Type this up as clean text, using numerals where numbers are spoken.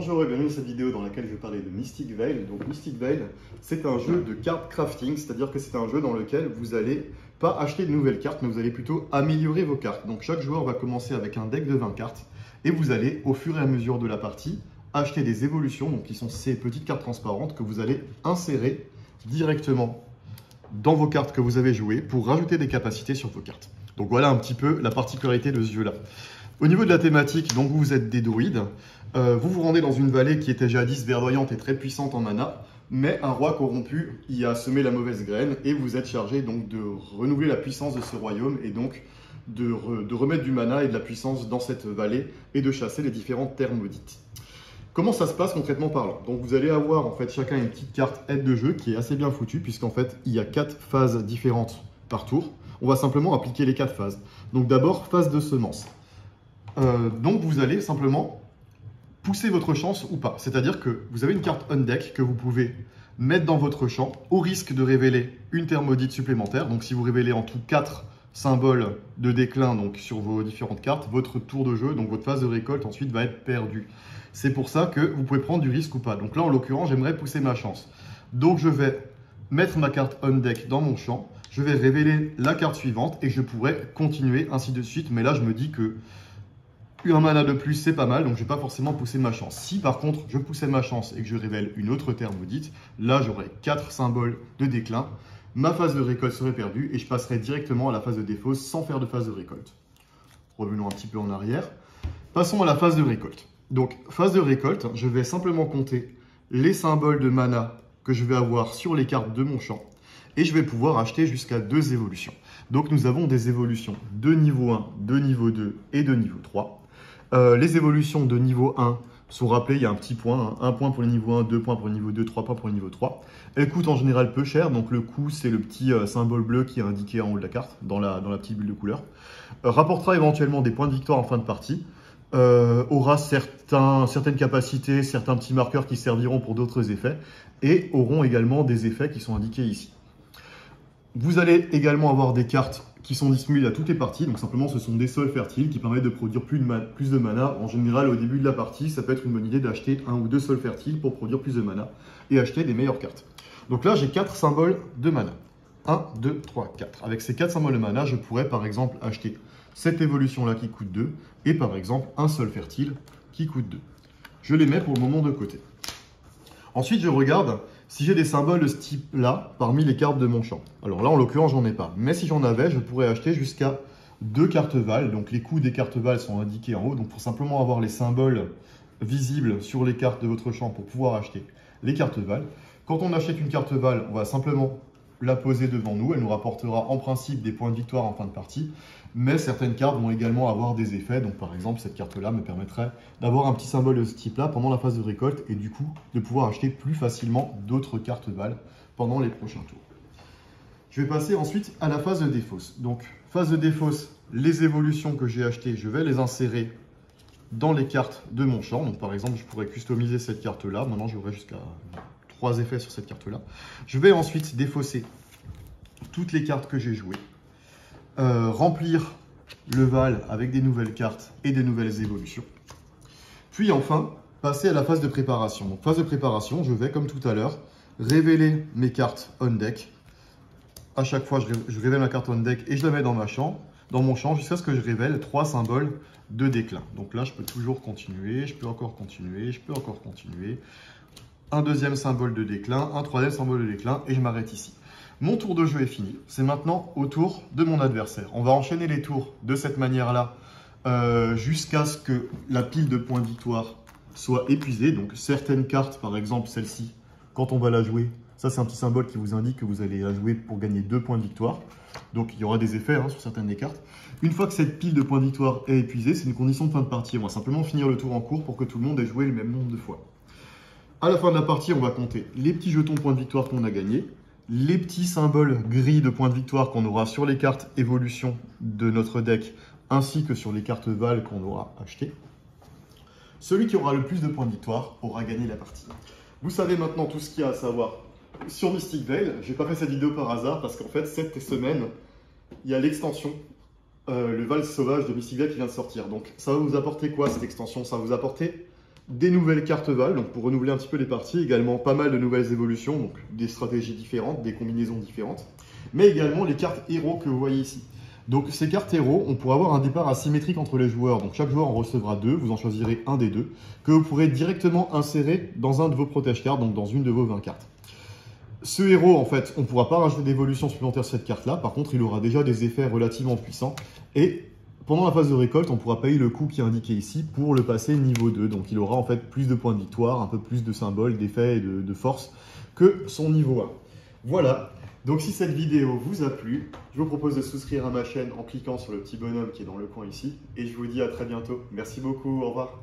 Bonjour et bienvenue dans cette vidéo dans laquelle je vais parler de Mystic Vale. Donc Mystic Vale, c'est un jeu de card crafting, c'est-à-dire que c'est un jeu dans lequel vous n'allez pas acheter de nouvelles cartes, mais vous allez plutôt améliorer vos cartes. Donc chaque joueur va commencer avec un deck de 20 cartes et vous allez, au fur et à mesure de la partie, acheter des évolutions, donc qui sont ces petites cartes transparentes que vous allez insérer directement dans vos cartes que vous avez jouées pour rajouter des capacités sur vos cartes. Donc voilà un petit peu la particularité de ce jeu-là. Au niveau de la thématique, donc vous êtes des druides, vous vous rendez dans une vallée qui était jadis verdoyante et très puissante en mana, mais un roi corrompu y a semé la mauvaise graine et vous êtes chargé donc de renouveler la puissance de ce royaume et donc de remettre du mana et de la puissance dans cette vallée et de chasser les différentes terres maudites. Comment ça se passe concrètement parlant? Donc vous allez avoir en fait chacun une petite carte aide de jeu qui est assez bien foutue puisqu'en fait il y a 4 phases différentes par tour. On va simplement appliquer les 4 phases. Donc d'abord phase de semence. Donc vous allez simplement pousser votre chance ou pas. C'est-à-dire que vous avez une carte on deck que vous pouvez mettre dans votre champ au risque de révéler une terre maudite supplémentaire. Donc si vous révélez en tout 4 symboles de déclin donc sur vos différentes cartes, votre tour de jeu, donc votre phase de récolte ensuite va être perdue. C'est pour ça que vous pouvez prendre du risque ou pas. Donc là en l'occurrence j'aimerais pousser ma chance. Donc je vais mettre ma carte on deck dans mon champ, je vais révéler la carte suivante et je pourrais continuer ainsi de suite. Mais là je me dis que un mana de plus, c'est pas mal, donc je vais pas forcément pousser ma chance. Si par contre, je poussais ma chance et que je révèle une autre terre maudite, là j'aurais 4 symboles de déclin, ma phase de récolte serait perdue et je passerai directement à la phase de défausse sans faire de phase de récolte. Revenons un petit peu en arrière. Passons à la phase de récolte. Donc, phase de récolte, je vais simplement compter les symboles de mana que je vais avoir sur les cartes de mon champ et je vais pouvoir acheter jusqu'à 2 évolutions. Donc, nous avons des évolutions de niveau 1, de niveau 2 et de niveau 3. Les évolutions de niveau 1 sont rappelées, il y a un petit point, 1 point pour le niveau 1, 2 points pour le niveau 2, 3 points pour le niveau 3. Elles coûtent en général peu cher, donc le coût c'est le petit symbole bleu qui est indiqué en haut de la carte, dans la petite bulle de couleur. Rapportera éventuellement des points de victoire en fin de partie, aura certaines capacités, certains petits marqueurs qui serviront pour d'autres effets, et auront également des effets qui sont indiqués ici. Vous allez également avoir des cartes qui sont disponibles à toutes les parties, donc simplement ce sont des sols fertiles qui permettent de produire plus de mana. En général, au début de la partie, ça peut être une bonne idée d'acheter 1 ou 2 sols fertiles pour produire plus de mana et acheter des meilleures cartes. Donc là, j'ai 4 symboles de mana. 1, 2, 3, 4. Avec ces 4 symboles de mana, je pourrais par exemple acheter cette évolution-là qui coûte 2 et par exemple un sol fertile qui coûte 2. Je les mets pour le moment de côté. Ensuite, je regarde si j'ai des symboles de ce type-là parmi les cartes de mon champ. Alors là, en l'occurrence, j'en ai pas. Mais si j'en avais, je pourrais acheter jusqu'à 2 cartes Val. Donc les coûts des cartes Val sont indiqués en haut. Donc pour simplement avoir les symboles visibles sur les cartes de votre champ pour pouvoir acheter les cartes Val. Quand on achète une carte Val, on va simplement la poser devant nous. Elle nous rapportera en principe des points de victoire en fin de partie. Mais certaines cartes vont également avoir des effets. Donc par exemple, cette carte-là me permettrait d'avoir un petit symbole de ce type-là pendant la phase de récolte et du coup de pouvoir acheter plus facilement d'autres cartes Val pendant les prochains tours. Je vais passer ensuite à la phase de défausse. Donc phase de défausse, les évolutions que j'ai achetées, je vais les insérer dans les cartes de mon champ. Donc par exemple, je pourrais customiser cette carte-là. Maintenant, j'aurai jusqu'à 3 effets sur cette carte-là. Je vais ensuite défausser toutes les cartes que j'ai jouées. Remplir le Val avec des nouvelles cartes et des nouvelles évolutions. Puis enfin, passer à la phase de préparation. Donc phase de préparation, je vais comme tout à l'heure révéler mes cartes on deck. À chaque fois, je révèle ma carte on deck et je la mets dans mon champ jusqu'à ce que je révèle 3 symboles de déclin. Donc là, je peux toujours continuer, je peux encore continuer, je peux encore continuer. Un deuxième symbole de déclin, un troisième symbole de déclin et je m'arrête ici. Mon tour de jeu est fini. C'est maintenant au tour de mon adversaire. On va enchaîner les tours de cette manière-là jusqu'à ce que la pile de points de victoire soit épuisée. Donc certaines cartes, par exemple celle-ci, quand on va la jouer, ça c'est un petit symbole qui vous indique que vous allez la jouer pour gagner 2 points de victoire. Donc il y aura des effets sur certaines des cartes. Une fois que cette pile de points de victoire est épuisée, c'est une condition de fin de partie. On va simplement finir le tour en cours pour que tout le monde ait joué le même nombre de fois. À la fin de la partie, on va compter les petits jetons points de victoire qu'on a gagnés, les petits symboles gris de points de victoire qu'on aura sur les cartes évolution de notre deck, ainsi que sur les cartes Val qu'on aura achetées. Celui qui aura le plus de points de victoire aura gagné la partie. Vous savez maintenant tout ce qu'il y a à savoir sur Mystic Vale. Je n'ai pas fait cette vidéo par hasard parce qu'en fait, cette semaine, il y a l'extension, le Val sauvage de Mystic Vale qui vient de sortir. Donc ça va vous apporter quoi cette extension? Ça va vous apporter des nouvelles cartes Val, donc pour renouveler un petit peu les parties, également pas mal de nouvelles évolutions, donc des stratégies différentes, des combinaisons différentes, mais également les cartes héros que vous voyez ici. Donc ces cartes héros, on pourra avoir un départ asymétrique entre les joueurs, donc chaque joueur en recevra 2, vous en choisirez un des deux, que vous pourrez directement insérer dans un de vos protège-cartes, donc dans une de vos 20 cartes. Ce héros, en fait, on ne pourra pas rajouter d'évolution supplémentaire sur cette carte-là, par contre il aura déjà des effets relativement puissants, et pendant la phase de récolte, on pourra payer le coût qui est indiqué ici pour le passer niveau 2, donc il aura en fait plus de points de victoire, un peu plus de symboles, d'effets et de force que son niveau 1. Voilà. Donc si cette vidéo vous a plu, je vous propose de souscrire à ma chaîne en cliquant sur le petit bonhomme qui est dans le coin ici. Et je vous dis à très bientôt. Merci beaucoup, au revoir.